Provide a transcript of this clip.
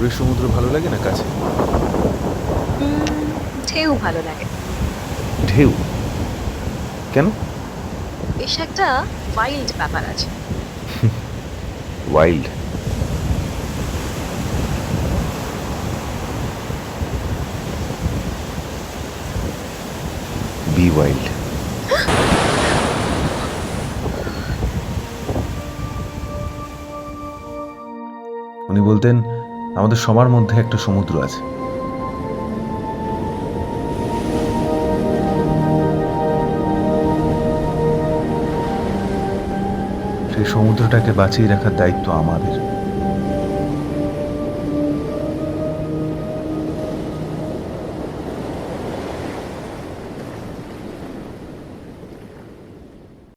দূরের সমুদ্র ভালো লাগে না কাছে? ঢেউ ভালো লাগে। ঢেউ? কেন? বেশ একটা ওয়াইল্ড ব্যাপার আছে। ওয়াইল্ড? Be wild. উনি বলতেন আমাদের সবার মধ্যে একটা সমুদ্র আছে। সেই সমুদ্রটাকে বাঁচিয়ে রাখার দায়িত্ব আমাদের।